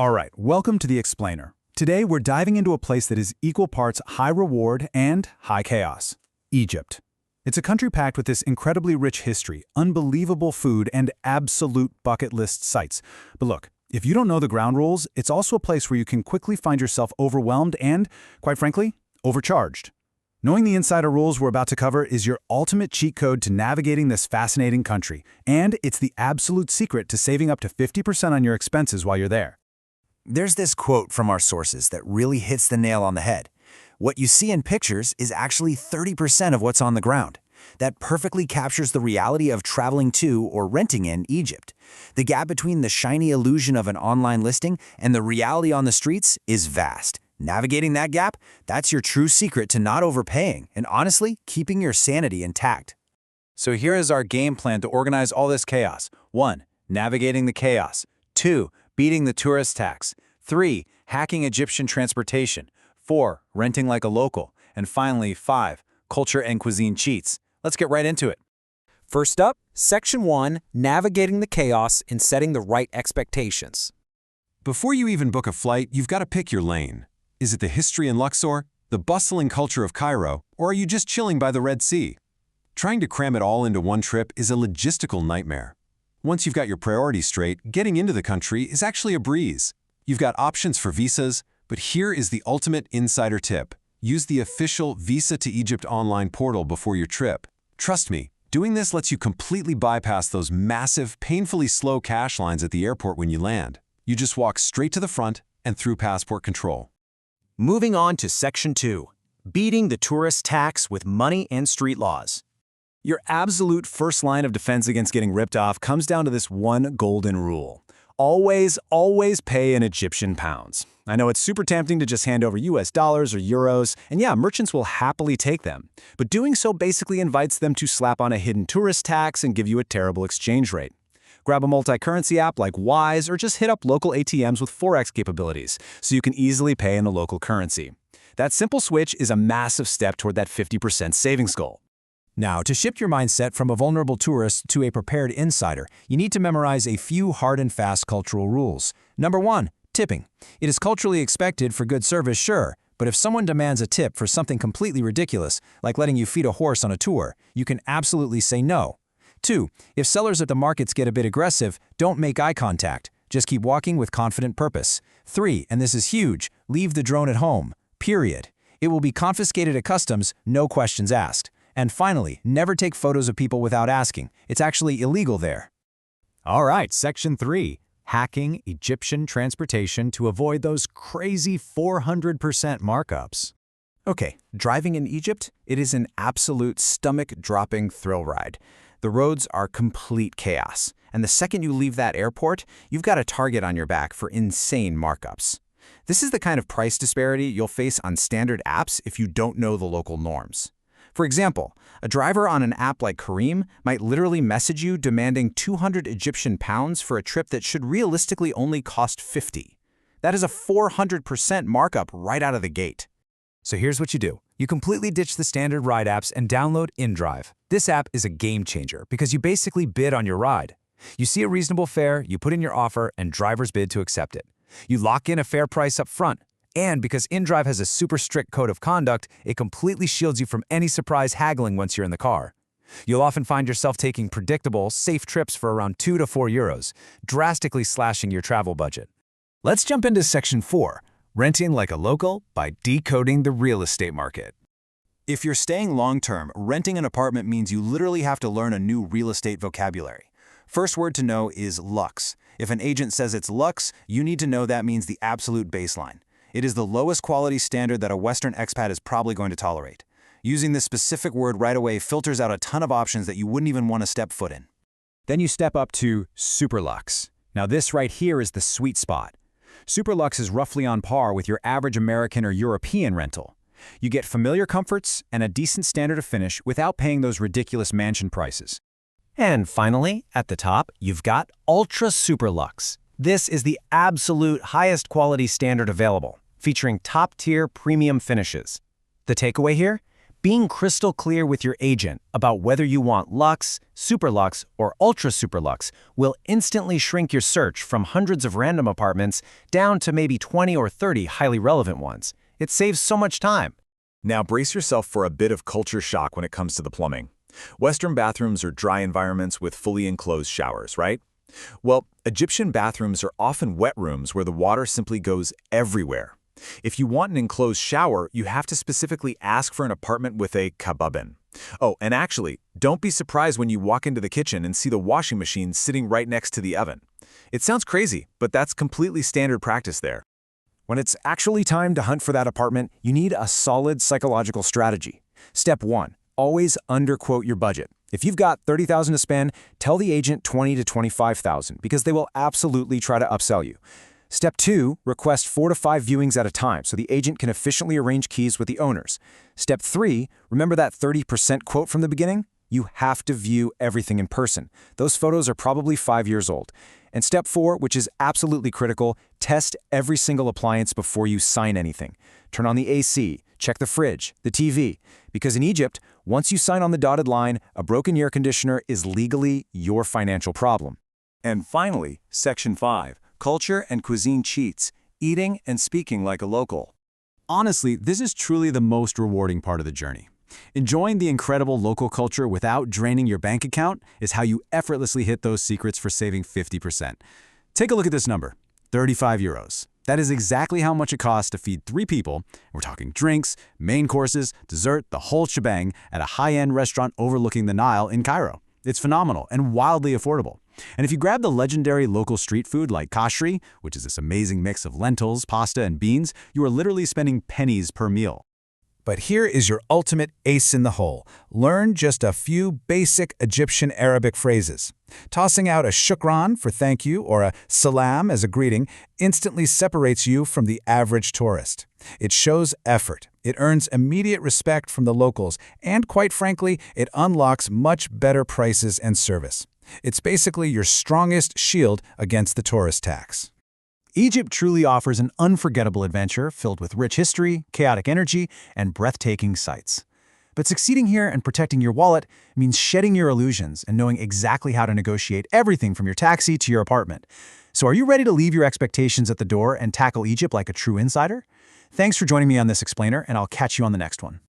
All right, welcome to The Explainer. Today we're diving into a place that is equal parts high reward and high chaos. Egypt. It's a country packed with this incredibly rich history, unbelievable food, and absolute bucket list sites. But look, if you don't know the ground rules, it's also a place where you can quickly find yourself overwhelmed and, quite frankly, overcharged. Knowing the insider rules we're about to cover is your ultimate cheat code to navigating this fascinating country, and it's the absolute secret to saving up to 50% on your expenses while you're there. There's this quote from our sources that really hits the nail on the head. What you see in pictures is actually 30% of what's on the ground. That perfectly captures the reality of traveling to or renting in Egypt. The gap between the shiny illusion of an online listing and the reality on the streets is vast. Navigating that gap, that's your true secret to not overpaying and honestly keeping your sanity intact. So here is our game plan to organize all this chaos. 1. Navigating the chaos. 2. Beating the tourist tax. 3. Hacking Egyptian transportation. 4. Renting like a local. And finally, 5. Culture and cuisine cheats. Let's get right into it. First up, Section 1, Navigating the Chaos and Setting the Right Expectations. Before you even book a flight, you've got to pick your lane. Is it the history in Luxor, the bustling culture of Cairo, or are you just chilling by the Red Sea? Trying to cram it all into one trip is a logistical nightmare. Once you've got your priorities straight, getting into the country is actually a breeze. You've got options for visas, but here is the ultimate insider tip. Use the official Visa to Egypt online portal before your trip. Trust me, doing this lets you completely bypass those massive, painfully slow cash lines at the airport when you land. You just walk straight to the front and through passport control. Moving on to Section 2, Beating the Tourist Tax with Money and Street Laws. Your absolute first line of defense against getting ripped off comes down to this one golden rule. Always pay in Egyptian pounds. I know it's super tempting to just hand over US dollars or euros, and yeah, merchants will happily take them. But doing so basically invites them to slap on a hidden tourist tax and give you a terrible exchange rate. Grab a multi-currency app like Wise or just hit up local ATMs with Forex capabilities so you can easily pay in the local currency. That simple switch is a massive step toward that 50% savings goal. Now, to shift your mindset from a vulnerable tourist to a prepared insider, you need to memorize a few hard and fast cultural rules. Number 1, tipping. It is culturally expected for good service, sure, but if someone demands a tip for something completely ridiculous, like letting you feed a horse on a tour, you can absolutely say no. 2. If sellers at the markets get a bit aggressive, don't make eye contact. Just keep walking with confident purpose. 3, and this is huge, leave the drone at home. Period. It will be confiscated at customs, no questions asked. And finally, never take photos of people without asking. It's actually illegal there. All right, Section 3. Hacking Egyptian transportation to avoid those crazy 400% markups. Okay, driving in Egypt, it is an absolute stomach-dropping thrill ride. The roads are complete chaos, and the second you leave that airport, you've got a target on your back for insane markups. This is the kind of price disparity you'll face on standard apps if you don't know the local norms. For example, a driver on an app like Careem might literally message you demanding 200 Egyptian pounds for a trip that should realistically only cost 50. That is a 400% markup right out of the gate. So here's what you do. You completely ditch the standard ride apps and download InDrive. This app is a game changer because you basically bid on your ride. You see a reasonable fare, you put in your offer, and drivers bid to accept it. You lock in a fair price up front. And because InDrive has a super strict code of conduct, it completely shields you from any surprise haggling once you're in the car. You'll often find yourself taking predictable, safe trips for around 2 to 4 euros, drastically slashing your travel budget. Let's jump into Section 4, Renting like a local by decoding the real estate market. If you're staying long-term, renting an apartment means you literally have to learn a new real estate vocabulary. First word to know is Lux. If an agent says it's Lux, you need to know that means the absolute baseline. It is the lowest quality standard that a Western expat is probably going to tolerate. Using this specific word right away filters out a ton of options that you wouldn't even want to step foot in. Then you step up to Super Lux. Now this right here is the sweet spot. Super Lux is roughly on par with your average American or European rental. You get familiar comforts and a decent standard of finish without paying those ridiculous mansion prices. And finally, at the top, you've got Ultra Super Lux. This is the absolute highest quality standard available, featuring top-tier premium finishes. The takeaway here? Being crystal clear with your agent about whether you want Lux, Super Lux, or Ultra Super Lux will instantly shrink your search from hundreds of random apartments down to maybe 20 or 30 highly relevant ones. It saves so much time. Now brace yourself for a bit of culture shock when it comes to the plumbing. Western bathrooms are dry environments with fully enclosed showers, right? Well, Egyptian bathrooms are often wet rooms where the water simply goes everywhere. If you want an enclosed shower, you have to specifically ask for an apartment with a kababin. Oh, and actually, don't be surprised when you walk into the kitchen and see the washing machine sitting right next to the oven. It sounds crazy, but that's completely standard practice there. When it's actually time to hunt for that apartment, you need a solid psychological strategy. Step 1. Always underquote your budget. If you've got $30,000 to spend, tell the agent $20,000 to $25,000 because they will absolutely try to upsell you. Step 2, request 4 to 5 viewings at a time so the agent can efficiently arrange keys with the owners. Step 3, remember that 30% quote from the beginning? You have to view everything in person. Those photos are probably 5 years old. And step 4, which is absolutely critical, test every single appliance before you sign anything. Turn on the AC, check the fridge, the TV. Because in Egypt, once you sign on the dotted line, a broken air conditioner is legally your financial problem. And finally, Section 5. Culture and cuisine cheats, eating and speaking like a local. Honestly, this is truly the most rewarding part of the journey. Enjoying the incredible local culture without draining your bank account is how you effortlessly hit those secrets for saving 50%. Take a look at this number, 35 euros. That is exactly how much it costs to feed 3 people. We're talking drinks, main courses, dessert, the whole shebang at a high-end restaurant overlooking the Nile in Cairo. It's phenomenal and wildly affordable. And if you grab the legendary local street food like kashri, which is this amazing mix of lentils, pasta, and beans, you are literally spending pennies per meal. But here is your ultimate ace in the hole. Learn just a few basic Egyptian Arabic phrases. Tossing out a shukran for thank you or a salam as a greeting instantly separates you from the average tourist. It shows effort. It earns immediate respect from the locals, and quite frankly, it unlocks much better prices and service. It's basically your strongest shield against the tourist tax. Egypt truly offers an unforgettable adventure filled with rich history, chaotic energy, and breathtaking sights. But succeeding here and protecting your wallet means shedding your illusions and knowing exactly how to negotiate everything from your taxi to your apartment. So are you ready to leave your expectations at the door and tackle Egypt like a true insider? Thanks for joining me on this explainer, and I'll catch you on the next one.